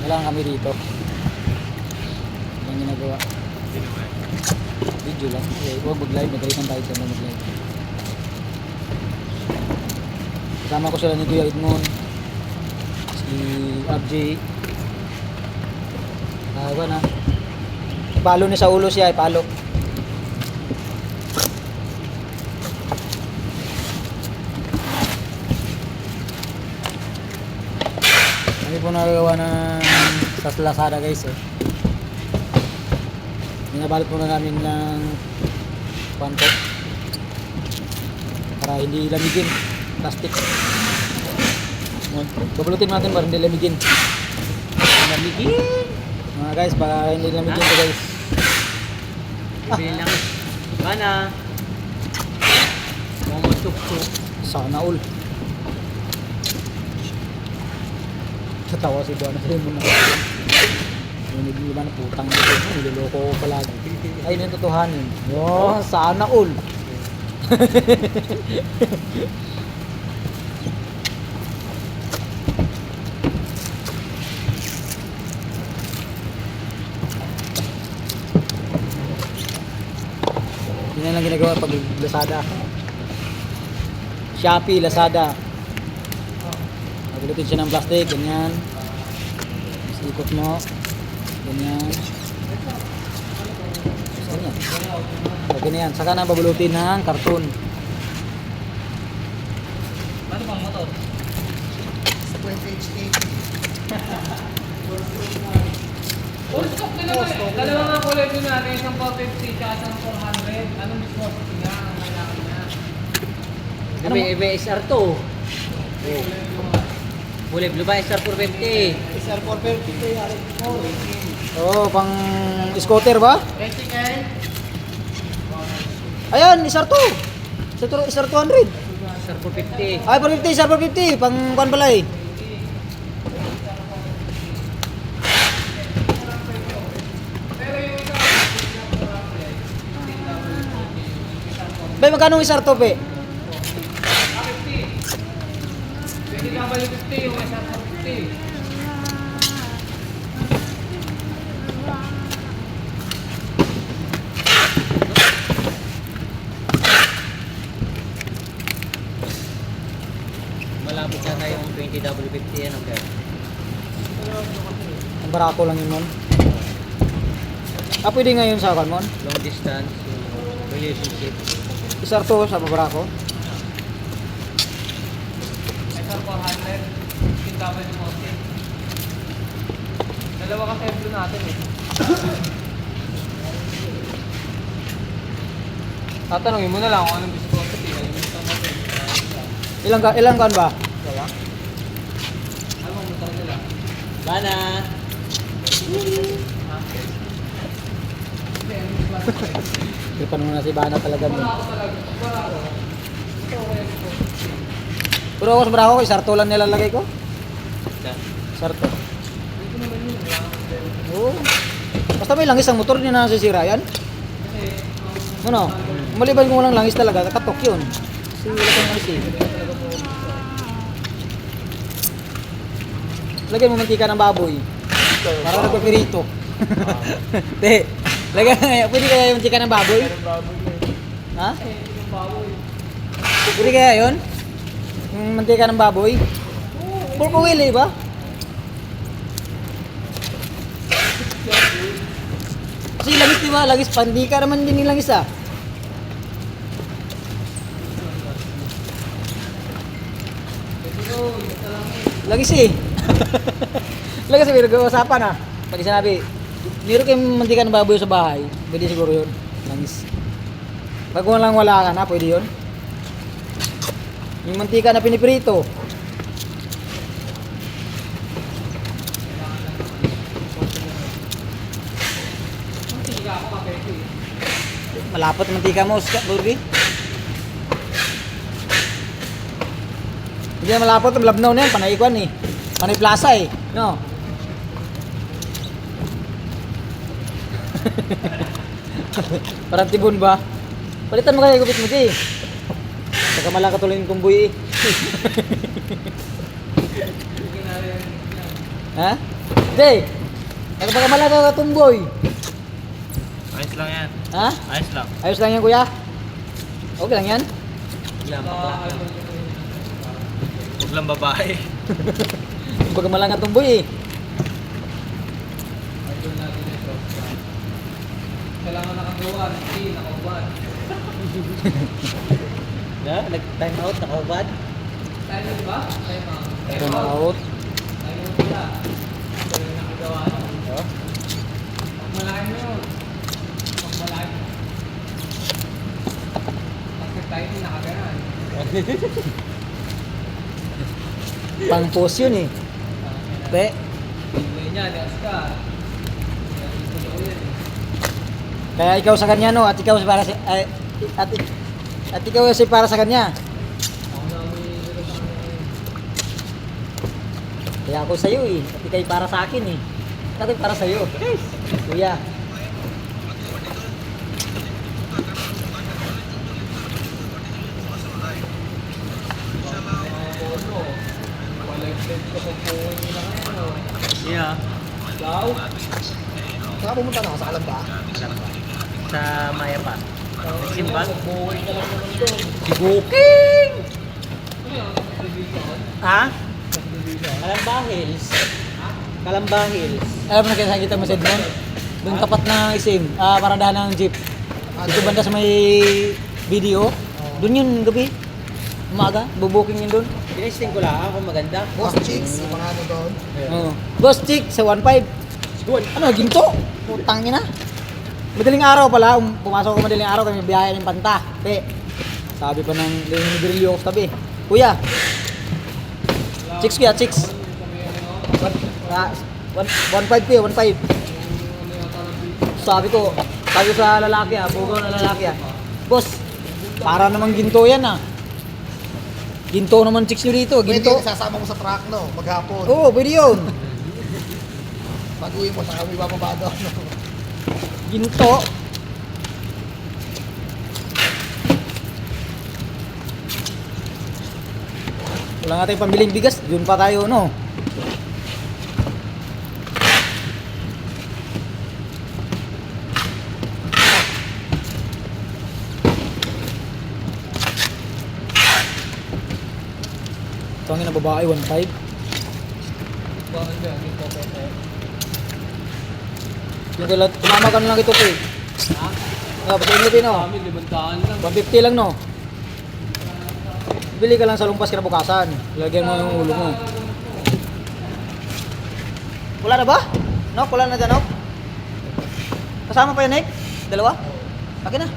Wala kami dito. Yan ginagawa. Video lang. Okay, huwag mag-live. Magalitan tayo sa mag-live. Kasama ko sila ni Kuya Edmond. Si RJ. Tawa na. Ipalo ni sa ulo siya. Ipalo. Kami po nagagawa ng sa Lazada guys eh. Binabalot po na namin ng kwanto para hindi lamigin. Plastic. Babulutin natin para hindi lamigin. Lamigin! Mga guys, para hindi lamigin ito guys. Bibili lang. Mana? Mumutok-tok. Sana all. Natawa si Buwana sa mo na. Hindi ba na putang dito. Niloloko ko palagi. Ay, yun yung totohanin. Oh, sana all. Yun lang ginagawa pag Lazada. Shopee, Lazada. Magulutin siya ng plastic, ganyan. Tapos ikot mo. Ganyan. Ganyan. So, ganyan. Saka na babulutin ng karton. Ano bang motor? Sa 20 HK. Full stock na naman eh. Dalawa nga kulay doon natin, isang 450 at isang 400. Anong viscosity nga ang kailangan niya? Ibe SR to. Oh. Kulay blue ba? SR 450. SR 450 ito yari. Oo, pang scooter ba? 20K. Ayan, isar to. Isar 200. SR 450. Ay, 450, isar 450. Pang kuan pala eh. Bay, magkano isar to, pe? 50. Pwede ka balik 50 yung isang 450. Malapit na tayo yung 20W50 yan. Okay. Ang barako lang yun, mon. Ah, pwede ngayon sa kan, mon? Long distance relationship. Isar to sa barako. Isang 400. 15W40. Dalawa kasi blue natin eh. Tatanungin mo na lang kung anong viscosity. Kalimutan natin. Ilang kan ba? Dalawa? Anong motor nila? Bana! Tripan mo na si Bana talaga, mon. Wala ako talaga. Wala ako. Ito okay ito. Pero ako sa barako, isar to lang nilalagay ko. Isar to. Dito naman yun. Wala akong problema. Oo. Basta may langis ang motor, hindi na nasisira yan. Kasi, Ano? Maliban kung walang langis talaga, katok yun. Kasi wala kang langis eh. Lagyan mo mantika ng baboy. Para nagpapirito. Te, pwede kaya yung mantika ng baboy? Ha? yung baboy. Pwede kaya yun? Yung mantika ng baboy? Pulpawili ba? Kasi langis diba? Langis, pandika naman din yung langis ah. Langis eh. Langis eh, nag-uusapan ah. Pag sinabi, meron kayong mantika ng baboy sa bahay, pwede siguro yun. Langis. Pag walang wala ka na, pwede yun. Yung mantika na piniprito. Mantika ako kapete eh. Malapot ang mantika mo, Burgi. Hindi na malapot, ang labnaw na yan, panay ikwan eh. Panay plaza eh, no? Parang tibon ba? Palitan mo kaya gupit mo di. Saka malaka tuloy yung kumboy eh. Ha? Hindi. Nagpakamala ka tumboy. Ayos lang yan. Ha? Ayos lang. Ayos lang yan kuya? Okay lang yan? Ilang bakla. Huwag lang babae. Nagpakamala ka tumboy eh. Idol natin yung shotgun. Kailangan nakagawa, hindi nakauban. Nag-time out, nakahubad. Time out ba? Time out. Time out. Time out pala. Ito yung nakagawa no? Oh. Pagmalain mo yun. Pagmalain mo. Kasi tayo din nakaganan. Pang post yun eh. Pe. Bigay niya, ni Oscar. Ito daw yan eh. Kaya ikaw sa kanya no, at ikaw para sa at ikaw si para sa kanya. Ako na umiinom sa kanya eh. Kaya ako sa iyo eh, at ikaw para sa akin eh. Ako para sa iyo. Kuya. Collected ko po po nila ngayon. Yeah. Daw? Saka pumunta na ako sa Kalamba. Sa Maya pa. Simbang? Buhay ka lang naman doon. Si Booking. Ano yun? Subdivision? Ha? Subdivision? Kalamba Hills. Kalamba Hills. Alam mo na kaya kita mo sa Edmond? Doon tapat ng isim, paradahan ng jeep. Dito banda sa may video. Doon yun gabi. Umaga, bubuking yun doon. Tinesting ko lang kung maganda. Boss Chicks, yung mga ano doon. Oo. Boss Chick sa 1.5. Ano, ginto? Putang ina. Madaling araw pala, pumasok ako madaling araw kami biyahe ng Panta. Pe. Sabi pa ng Leonid ako sa tabi. Kuya. Chicks kuya, chicks. 1.5 kuya, 1.5. Sabi ko sa lalaki pugaw na lalaki Boss, para namang ginto yan Ginto naman chicks nyo dito, Pwede ginto. yung sasama mo sa truck, no? Maghapon. Oo, pwede yun. Pag-uwi mo, saka may bababa doon. Ginto. Wala nga tayong pambiling bigas, doon pa tayo, no? Ito ang ina babae, 1.5. Bakit ba? Hindi po pwede. Yung kailan, tumama ka na lang ito, pe. Ha? Pati no? Kami, 500 lang. 150 lang, no? Bili ka lang sa lumpas kinabukasan. Lagyan mo yung ulo mo. Wala na ba? Nok, wala na dyan, Nok? Kasama pa yun, Nick? Dalawa? Akin na.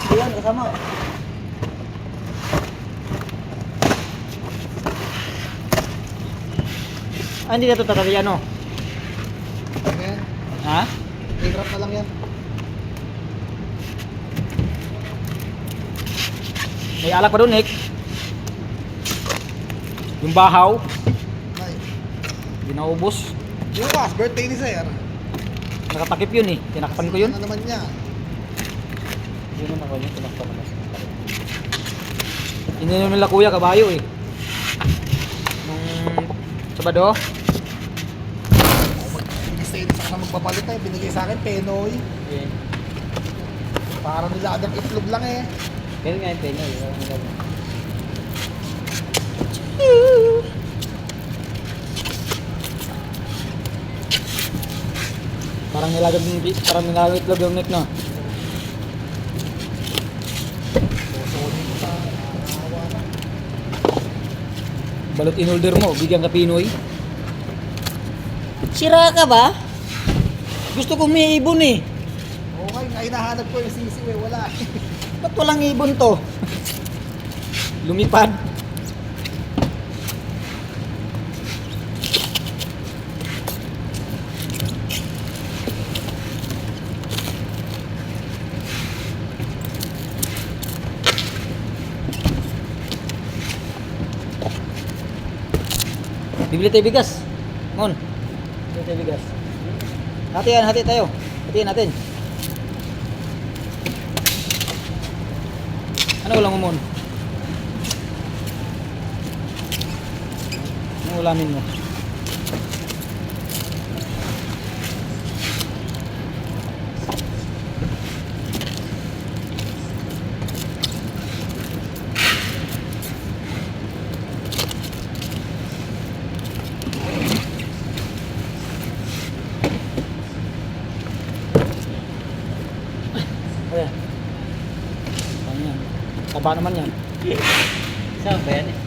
Sige yan, kasama. Hindi na ito tatalian, no? Ano yan? Ha? I-grab na lang yan. May alak pa doon, Nick. Yung bahaw, Ay. hindi naubos. Yung was, birthday ni Sir. Nakatakip yun eh. Tinakpan ko yun. Ano naman niya? Yun naman ako yun. Tinakpan ko. Ininom nila kuya kabayo eh. Nung Sabado. Mag-stay sa kanang magpapalit tayo. Binigay sa akin, Penoy. Okay. Parang niladang itlog lang eh. Pero nga yung pena. Parang nilagang itlog yung Nick, no? Susunin ko sa awa na. Balot in-order mo, bigyan ka Pinoy. Sira ka ba? Gusto ko may ibon eh. Okay, nga hinahanap ko yung sisiw eh. Wala eh. Ba't walang ibon to? Lumipad. Bibili tayo bigas. Mon. Bibili tayo bigas. Hati tayo. Hatiin natin. Ano ulang mo, Mon? ulamin mo. Ayan. Ano yan? Taba naman yan. Saan ba yan eh?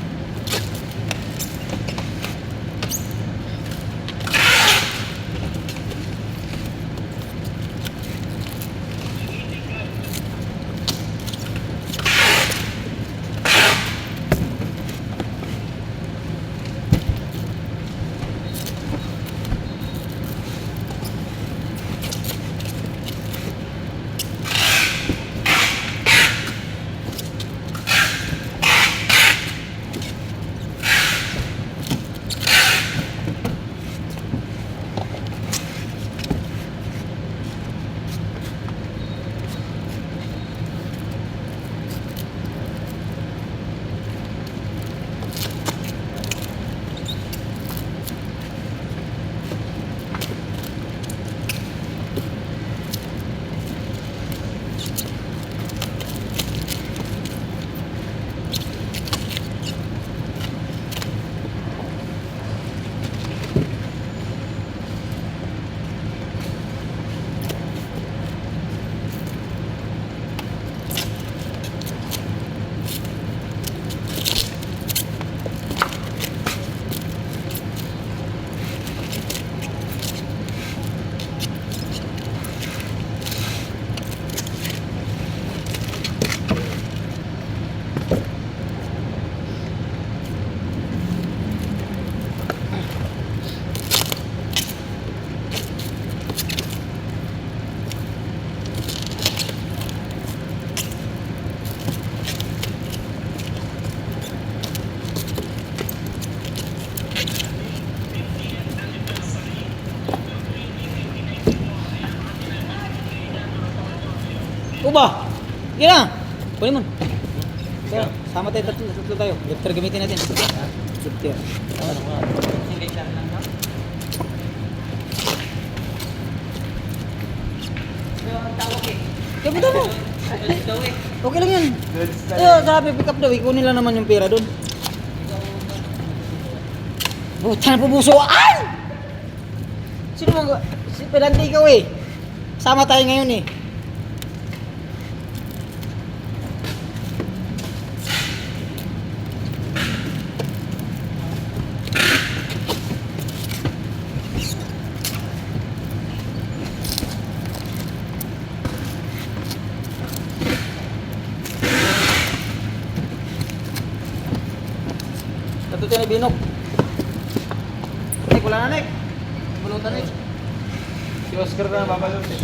Uba! Sige na! Kunin mo. Kaya, sama tayo, tatlo tayo. Lifter gamitin natin. Lifter. Ano nga? Single shot lang no? Pero ang tawag eh. Kaya buta mo. Let's go eh. Okay lang yan. Sabi, pick up daw. Ikunin lang naman yung pera doon. Buta na pubusoan! Sino mo? Si Pedante ikaw eh. Sama tayo ngayon eh. Natuto na binok. Nek, wala na Nek. Bulutan Nek. Si Oscar na babalot eh.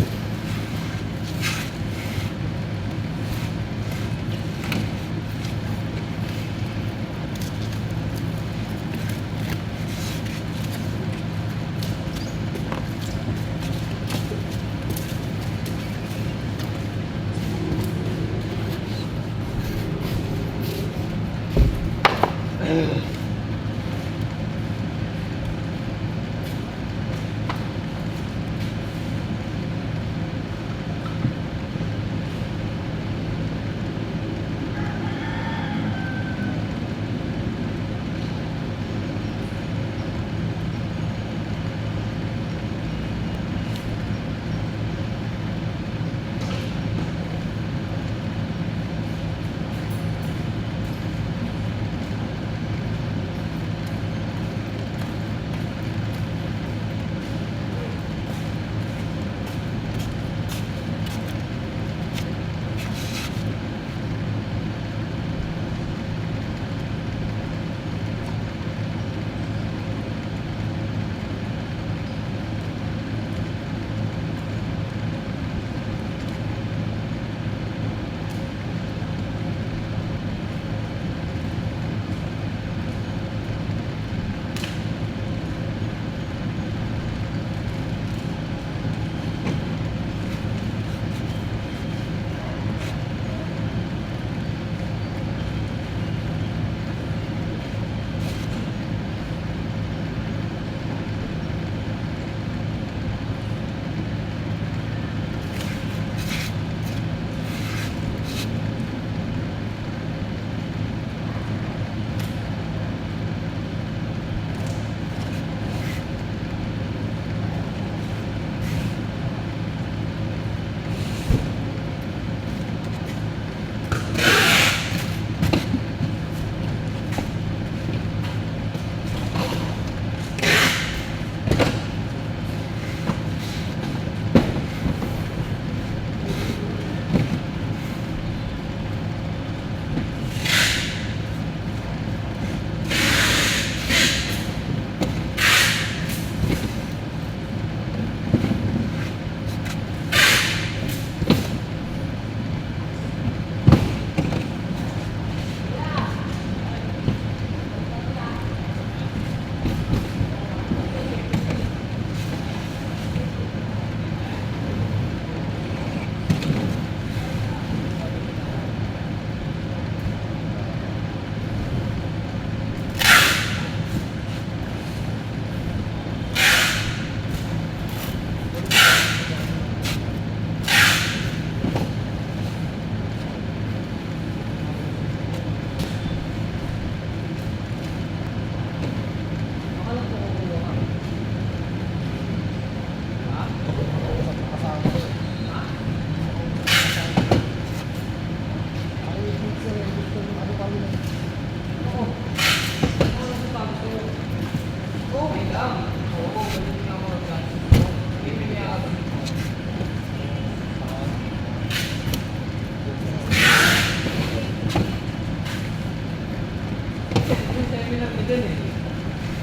dyan eh.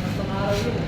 Mas araw yun.